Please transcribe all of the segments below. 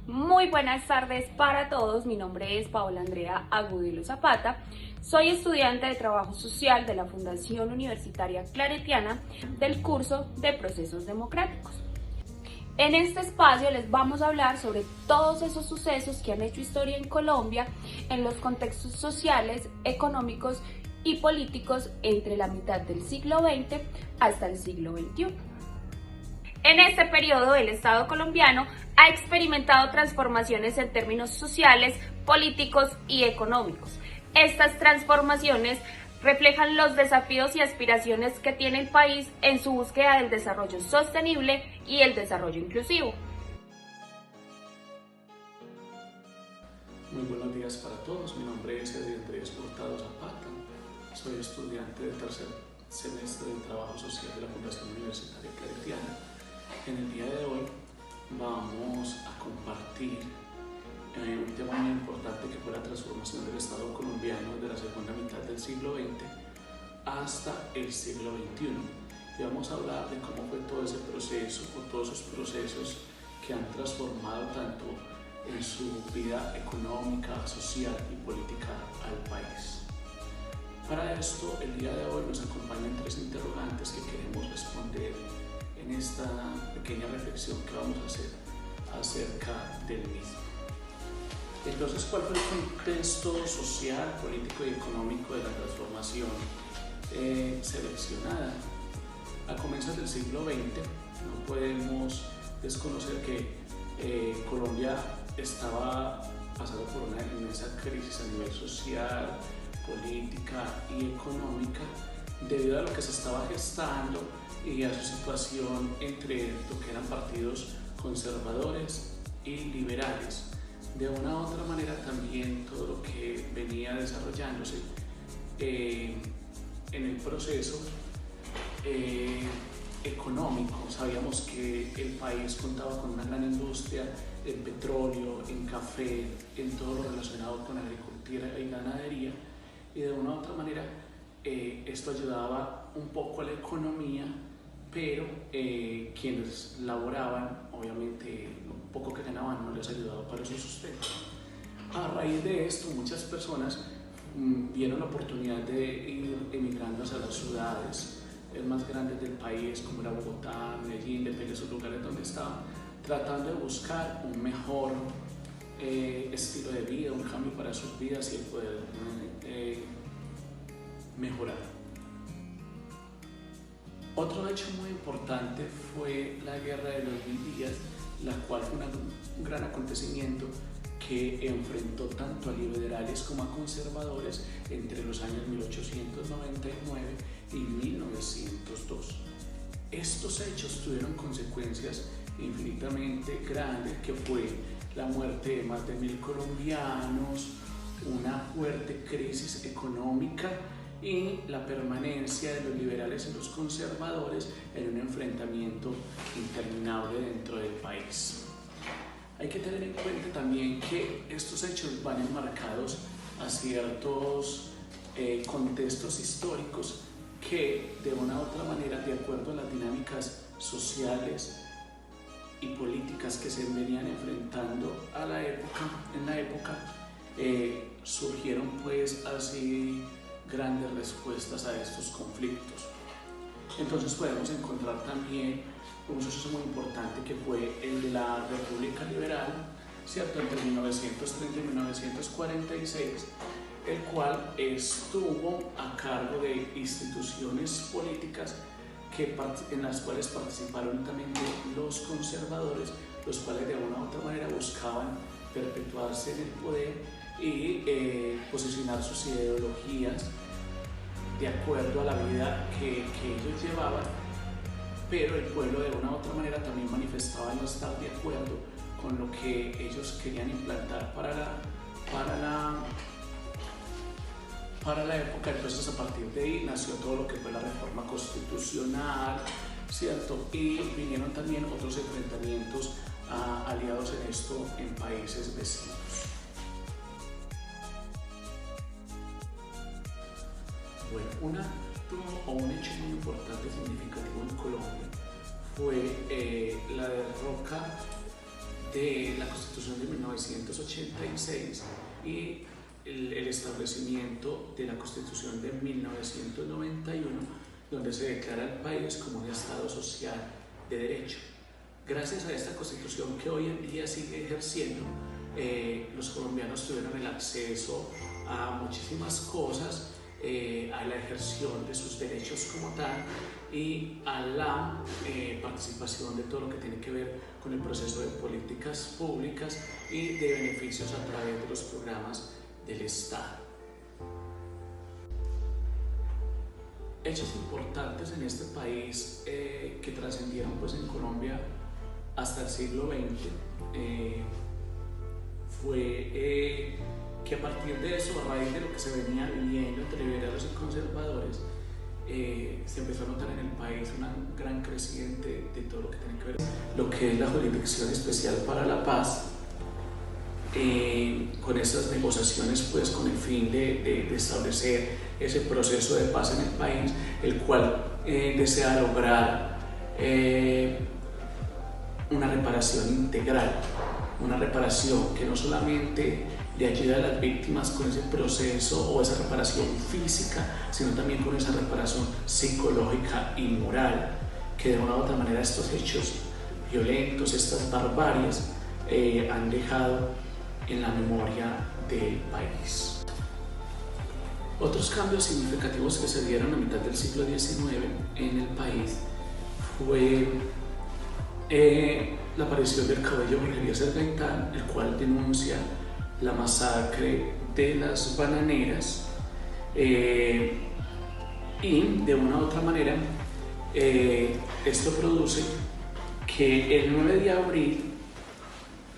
Muy buenas tardes para todos, mi nombre es Paola Andrea Agudelo Zapata, soy estudiante de Trabajo Social de la Fundación Universitaria Claretiana del curso de Procesos Democráticos. En este espacio les vamos a hablar sobre todos esos sucesos que han hecho historia en Colombia en los contextos sociales, económicos y políticos entre la mitad del siglo XX hasta el siglo XXI. En este periodo, el Estado colombiano ha experimentado transformaciones en términos sociales, políticos y económicos. Estas transformaciones reflejan los desafíos y aspiraciones que tiene el país en su búsqueda del desarrollo sostenible y el desarrollo inclusivo. Muy buenos días para todos, mi nombre es Edwin Andrés Hurtado Zapata, soy estudiante del tercer semestre de Trabajo Social de la Fundación Universitaria Claretiana. En el día de hoy vamos a compartir un tema muy importante que fue la transformación del Estado colombiano desde la segunda mitad del siglo XX hasta el siglo XXI. Y vamos a hablar de cómo fue todo ese proceso o todos esos procesos que han transformado tanto en su vida económica, social y política al país. Para esto, el día de hoy nos acompañan tres interrogantes que queremos responder en esta pequeña reflexión que vamos a hacer acerca del mismo. Entonces, ¿cuál fue el contexto social, político y económico de la transformación seleccionada? A comienzos del siglo XX, no podemos desconocer que Colombia estaba pasando por una inmensa crisis a nivel social, política y económica debido a lo que se estaba gestando y a su situación entre lo que eran partidos conservadores y liberales. De una u otra manera también todo lo que venía desarrollándose en el proceso económico. Sabíamos que el país contaba con una gran industria en petróleo, en café, en todo lo relacionado con agricultura y ganadería, y de una u otra manera esto ayudaba un poco a la economía, pero quienes laboraban, obviamente lo poco que ganaban no les ayudaba para su sustento. A raíz de esto, muchas personas vieron la oportunidad de ir emigrando hacia las ciudades más grandes del país, como era Bogotá, Medellín, depende de sus lugares donde estaban, tratando de buscar un mejor estilo de vida, un cambio para sus vidas y el poder mejorar. Otro hecho muy importante fue la Guerra de los 1000 días, la cual fue un gran acontecimiento que enfrentó tanto a liberales como a conservadores entre los años 1899 y 1902. Estos hechos tuvieron consecuencias infinitamente grandes, que fue la muerte de más de 1000 colombianos, una fuerte crisis económica y la permanencia de los liberales y los conservadores en un enfrentamiento interminable dentro del país. Hay que tener en cuenta también que estos hechos van enmarcados a ciertos contextos históricos que de una u otra manera, de acuerdo a las dinámicas sociales y políticas que se venían enfrentando en la época, surgieron pues así grandes respuestas a estos conflictos. Entonces podemos encontrar también un suceso muy importante que fue el de la República Liberal, ¿cierto? Entre 1930 y 1946, el cual estuvo a cargo de instituciones políticas en las cuales participaron también los conservadores, los cuales de una u otra manera buscaban perpetuarse en el poder y posicionar sus ideologías de acuerdo a la vida que ellos llevaban, pero el pueblo de una u otra manera también manifestaba no estar de acuerdo con lo que ellos querían implantar para la época. Entonces, a partir de ahí nació todo lo que fue la reforma constitucional, ¿cierto? Y vinieron también otros enfrentamientos aliados en esto en países vecinos. Bueno, un acto o un hecho muy importante y significativo en Colombia fue la derrota de la Constitución de 1986 y el establecimiento de la Constitución de 1991, donde se declara el país como un Estado social de derecho. Gracias a esta Constitución que hoy en día sigue ejerciendo, los colombianos tuvieron el acceso a muchísimas cosas, a la ejerción de sus derechos como tal y a la participación de todo lo que tiene que ver con el proceso de políticas públicas y de beneficios a través de los programas del Estado. Hechos importantes en este país que trascendieron pues en Colombia hasta el siglo XX fue que a partir de eso, a raíz de lo que se venía viviendo entre liberales y conservadores, se empezó a notar en el país una gran creciente de todo lo que tiene que ver lo que es la Jurisdicción Especial para la Paz, con esas negociaciones pues con el fin de establecer ese proceso de paz en el país, el cual desea lograr una reparación integral, una reparación que no solamente le ayude a las víctimas con ese proceso o esa reparación física, sino también con esa reparación psicológica y moral, que de una u otra manera estos hechos violentos, estas barbaries, han dejado en la memoria del país. Otros cambios significativos que se dieron a mitad del siglo XIX en el país fue la aparición del caudillo Jorge Eliezer Gaitán, el cual denuncia la masacre de las bananeras y de una u otra manera esto produce que el 9 de abril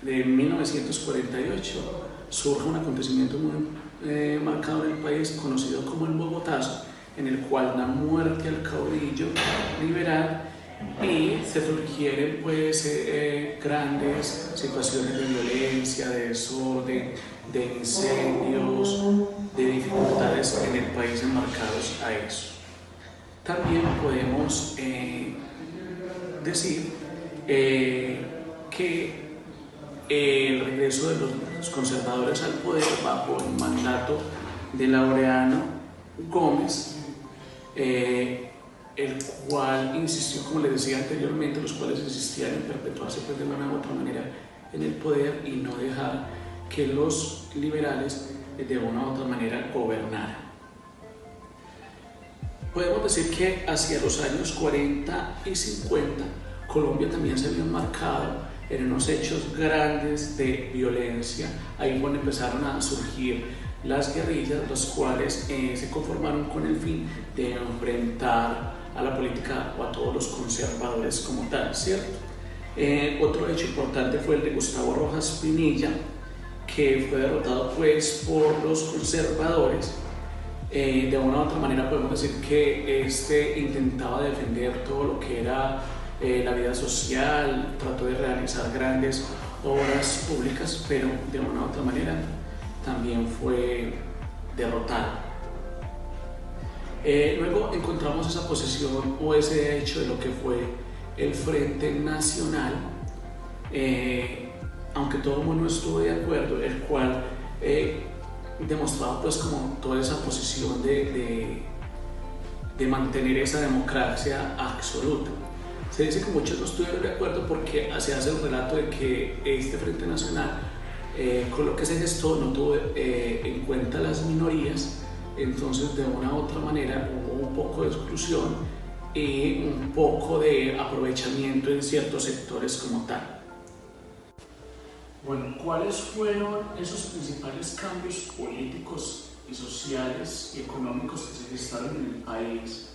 de 1948 surge un acontecimiento muy marcado en el país conocido como el Bogotazo, en el cual da muerte al caudillo liberal y se surgieron pues grandes situaciones de violencia, de desorden, de incendios, de dificultades en el país enmarcados a eso. También podemos decir que el regreso de los conservadores al poder bajo el mandato de Laureano Gómez, el cual insistió, como les decía anteriormente, los cuales insistían en perpetuarse pues, de una u otra manera en el poder y no dejar que los liberales de una u otra manera gobernaran. Podemos decir que hacia los años 40 y 50 Colombia también se vio marcado en unos hechos grandes de violencia. Ahí cuando empezaron a surgir las guerrillas, los cuales se conformaron con el fin de enfrentar a la política o a todos los conservadores como tal, ¿cierto? Otro hecho importante fue el de Gustavo Rojas Pinilla, que fue derrotado pues por los conservadores. De una u otra manera podemos decir que este intentaba defender todo lo que era la vida social, trató de realizar grandes obras públicas, pero de una u otra manera también fue derrotado. Luego encontramos esa posesión o ese hecho de lo que fue el Frente Nacional, aunque todo el mundo estuvo de acuerdo, el cual demostraba pues como toda esa posición de mantener esa democracia absoluta. Se dice que muchos no estuvieron de acuerdo porque se hace el relato de que este Frente Nacional, con lo que se gestó, no tuvo en cuenta las minorías, entonces de una u otra manera hubo un poco de exclusión y un poco de aprovechamiento en ciertos sectores como tal. Bueno, ¿cuáles fueron esos principales cambios políticos y sociales y económicos que se gestaron en el país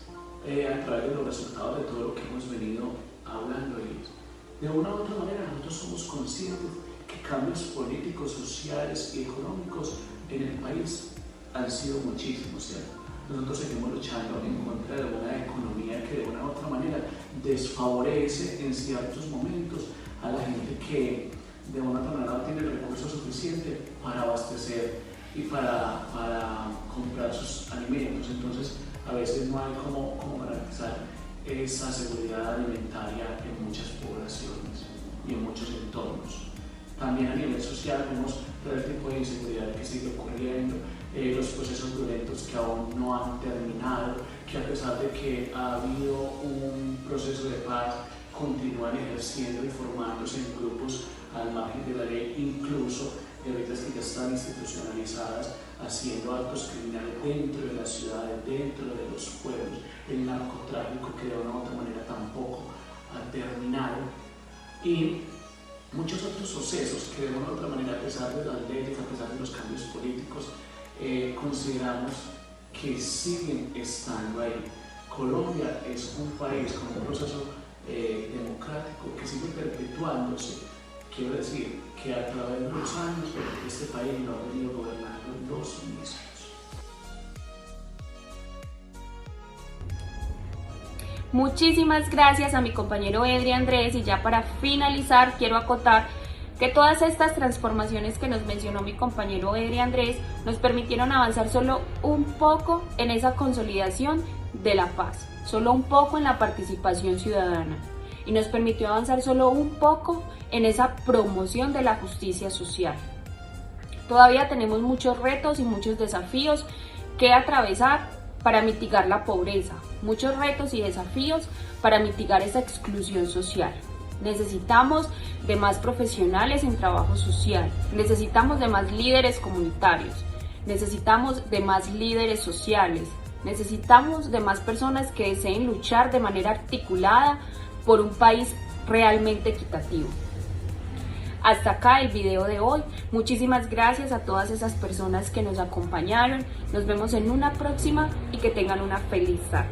a través de los resultados de todo lo que hemos venido hablando? Y de una u otra manera nosotros somos conscientes que cambios políticos, sociales y económicos en el país han sido muchísimos, ¿cierto? Nosotros seguimos luchando en contra de una economía que de una u otra manera desfavorece en ciertos momentos a la gente que de una u otra manera no tiene el recurso suficiente para abastecer y para comprar sus alimentos. Entonces a veces no hay cómo garantizar esa seguridad alimentaria en muchas poblaciones y en muchos entornos. También a nivel social vemos todo el tipo de inseguridad que sigue ocurriendo, los procesos violentos que aún no han terminado, que a pesar de que ha habido un proceso de paz, continúan ejerciendo y formándose en grupos al margen de la ley, incluso guerrillas que ya están institucionalizadas, haciendo actos criminales dentro de las ciudades, dentro de los pueblos, el narcotráfico que de una u otra manera tampoco ha terminado, y muchos otros sucesos que de una u otra manera, a pesar de las leyes, a pesar de los cambios políticos, consideramos que siguen estando ahí. Colombia es un país con un proceso democrático que sigue perpetuándose. Quiero decir que a través de los años este país lo ha venido gobernando los mismos. Muchísimas gracias a mi compañero Edry Andrés, y ya para finalizar quiero acotar que todas estas transformaciones que nos mencionó mi compañero Edry Andrés nos permitieron avanzar solo un poco en esa consolidación de la paz, solo un poco en la participación ciudadana, y nos permitió avanzar solo un poco en esa promoción de la justicia social. Todavía tenemos muchos retos y muchos desafíos que atravesar para mitigar la pobreza, muchos retos y desafíos para mitigar esa exclusión social. Necesitamos de más profesionales en trabajo social, necesitamos de más líderes comunitarios, necesitamos de más líderes sociales, necesitamos de más personas que deseen luchar de manera articulada por un país realmente equitativo. Hasta acá el video de hoy. Muchísimas gracias a todas esas personas que nos acompañaron. Nos vemos en una próxima y que tengan una feliz tarde.